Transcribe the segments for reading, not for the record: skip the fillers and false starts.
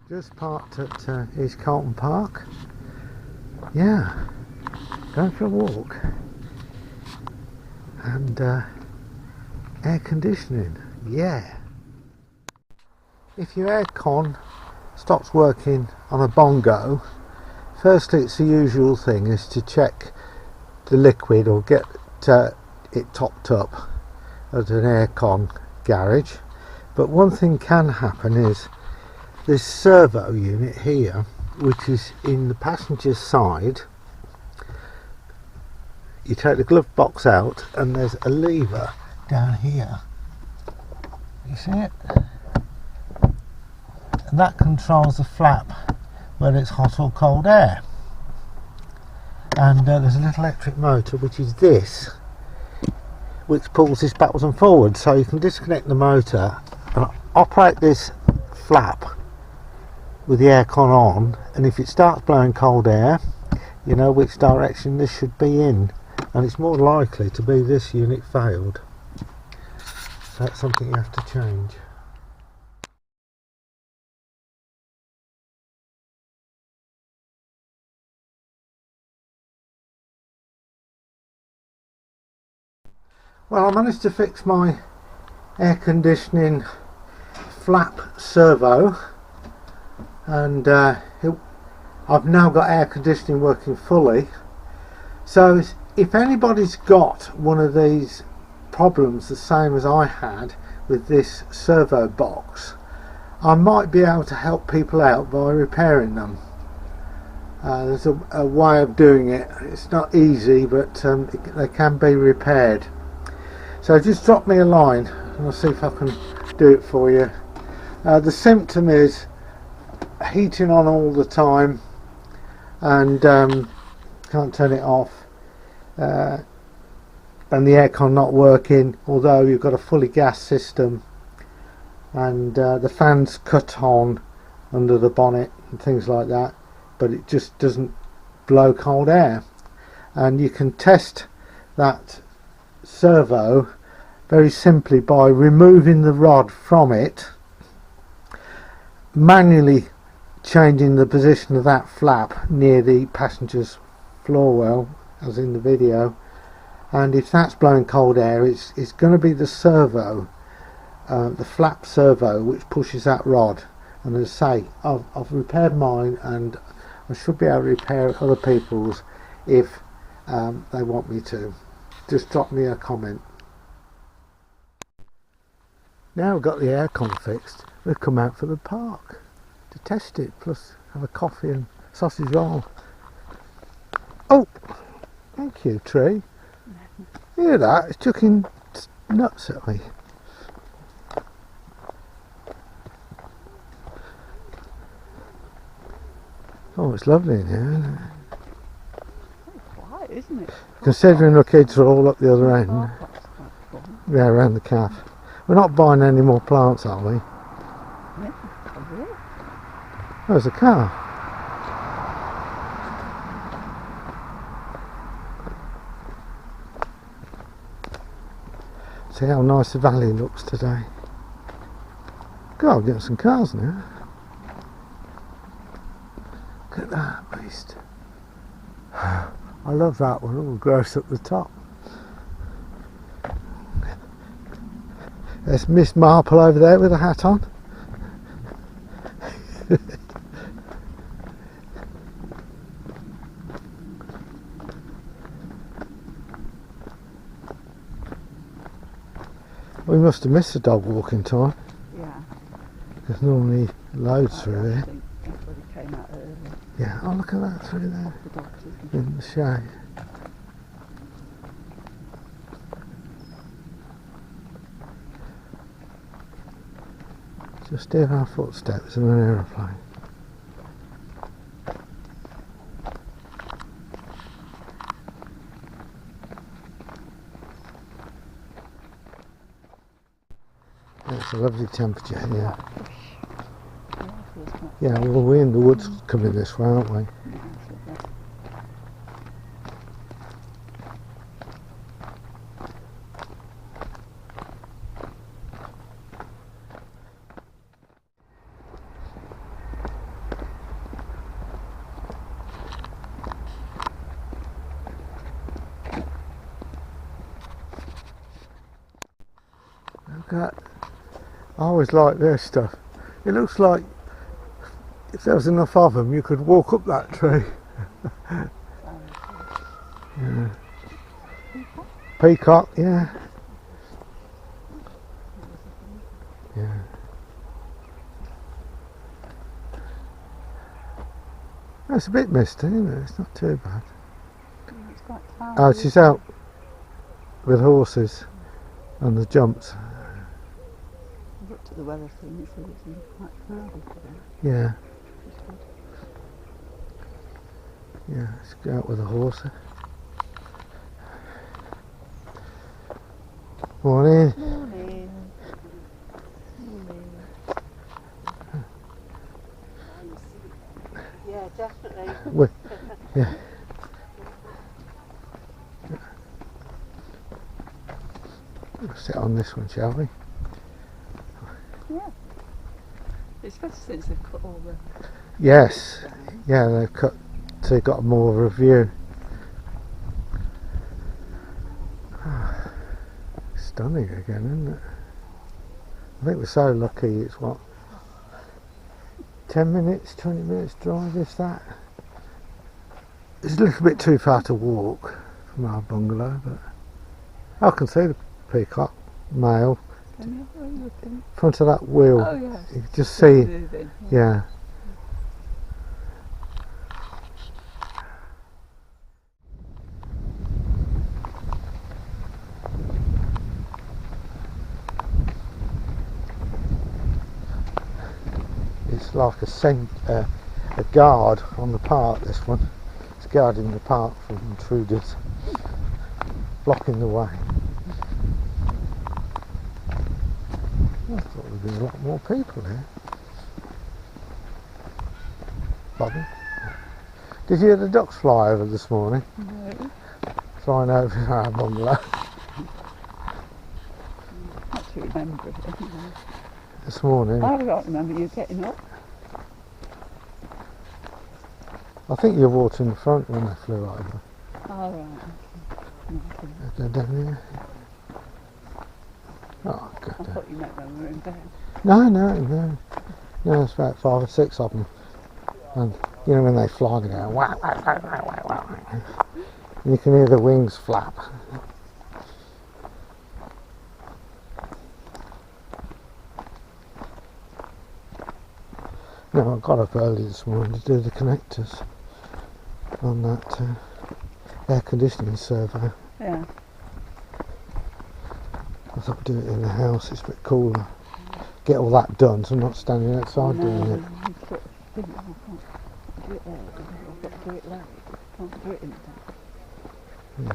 Just parked at East Carlton Park. Yeah, going for a walk. And air conditioning, yeah. If your aircon stops working on a Bongo, firstly it's the usual thing is to check the liquid or get it topped up at an aircon garage. But one thing can happen is this servo unit here, which is in the passenger's side, you take the glove box out and there's a lever down here, you see it, and that controls the flap whether it's hot or cold air. And there's a little electric motor, which is this, which pulls this backwards and forwards, so you can disconnect the motor and operate this flap with the aircon on, and if it starts blowing cold air, you know which direction this should be in, and it's more likely to be this unit failed. So that's something you have to change. Well, I managed to fix my air conditioning flap servo, and I've now got air conditioning working fully. So if anybody's got one of these problems the same as I had with this servo box, I might be able to help people out by repairing them. There's a way of doing it. It's not easy, but they can be repaired. So just drop me a line and I'll see if I can do it for you. The symptom is heating on all the time and can't turn it off, and the aircon not working, although you've got a fully gas system, and the fans cut on under the bonnet and things like that, but it just doesn't blow cold air. And you can test that servo very simply by removing the rod from it, manually changing the position of that flap near the passenger's floor well, as in the video, and if that's blowing cold air, it's going to be the servo, the flap servo, which pushes that rod. And as I say, I've repaired mine, and I should be able to repair other people's if they want me to. Just drop me a comment. Now we've got the aircon fixed, we've come out for the park to test it, plus have a coffee and sausage roll. Oh, thank you, tree. You hear that? It's chucking nuts at me. Oh, it's lovely in here, isn't it? It's quiet, isn't it? Considering the kids are all up the other end. Yeah, around the calf. We're not buying any more plants, are we? Yeah, probably. There's a car. See how nice the valley looks today. God, I'll get some cars now. Look at that beast. I love that one, all gross at the top. There's Miss Marple over there with a hat on. We must have missed the dog walking time. Yeah. There's normally loads through there. Everybody came out early. Yeah, oh look at that through there. The dogs, isn't it? In the shade. Just hear our footsteps of an aeroplane. It's a lovely temperature here. Yeah, well, we're in the woods coming this way, aren't we? Look at, I always like this stuff. It looks like if there was enough of them, you could walk up that tree. Yeah. Peacock, yeah. Yeah. It's a bit misty, isn't it? It's not too bad. It's quite cloudy. Oh, she's out with horses and the jumps. I've looked at the weather thing, it says it's quite cloudy today. Yeah, Which is good. yeah, let's go out with the horse. Morning. Morning. Morning. Yeah, definitely. Yeah. We'll sit on this one, shall we? Yeah. It's better since they've cut all the... Yes. Yeah, they've cut, so you've got more of a view. Stunning again, isn't it? I think we're so lucky. It's what, 10 minutes, 20 minutes drive, if that. It's a little bit too far to walk from our bungalow, but I can see the peacock, male, Can you? Where are you looking? front of that wheel. Oh, yes. You can just see, Moving. yeah. It's like a guard on the park, this one. It's guarding the park from intruders, blocking the way. I thought there'd be a lot more people here. Bobby, did you hear the ducks fly over this morning? No. Flying over our bungalow Not to remember it. this morning. I don't remember you getting up. I think you walked in the front when they flew over. All right. Go down here. Oh, I good. thought you meant when we were in bed. No, it's about 5 or 6 of them. And you know when they fly, they go wah, wah, wah, wah, wah, wah. And you can hear the wings flap. No, I got up early this morning to do the connectors on that air conditioning servo. Yeah. I thought I'd do it in the house, it's a bit cooler. Get all that done so I'm not standing outside doing it. You sort of think, oh, I can't do it there, I've got to do it late. I can't do it in the day. Yeah.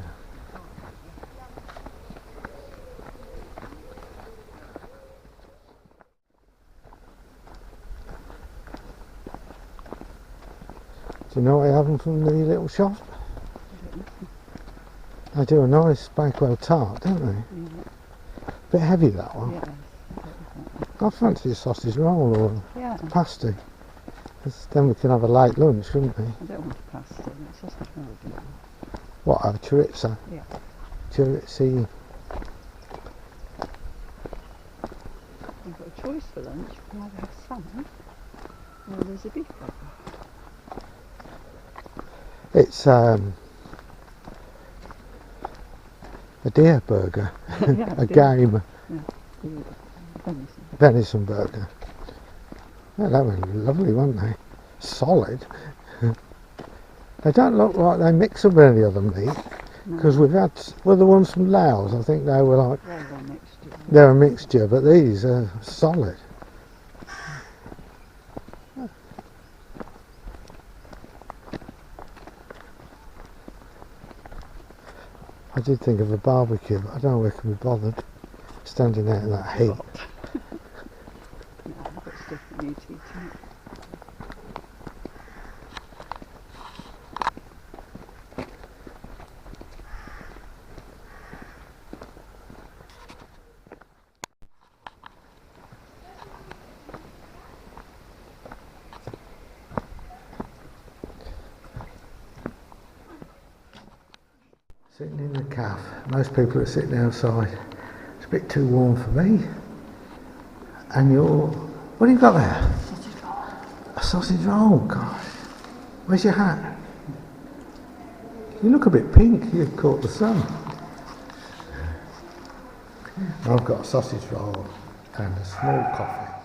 Do you know what I have them from the little shop? They do a nice Bakewell tart, don't they? Yeah. Bit heavy, that one. Yes. I fancy a sausage roll or Yeah. a pasty. 'Cause then we can have a late lunch, shouldn't we? I don't want to pass it. It's just not good. What, have chorizo? Yeah. Chorizo. You've got a choice for lunch. You can either have salmon or there's a beef burger. It's a deer burger, Yeah, a deer. game Venison. venison burger. Yeah, that was lovely, weren't they? Solid. They don't look like they mix up any other meat, because we've had, well, the ones from Laos, I think they were like, They're a mixture. they're a mixture, but these are solid. I did think of a barbecue, but I don't know we can be bothered standing out in that heat. No, I've got stuff that needs eating. Sitting in the cafe. Most people are sitting outside. It's a bit too warm for me. And you're... What have you got there? Sausage roll. A sausage roll, gosh. Where's your hat? You look a bit pink, you've caught the sun. I've got a sausage roll and a small coffee.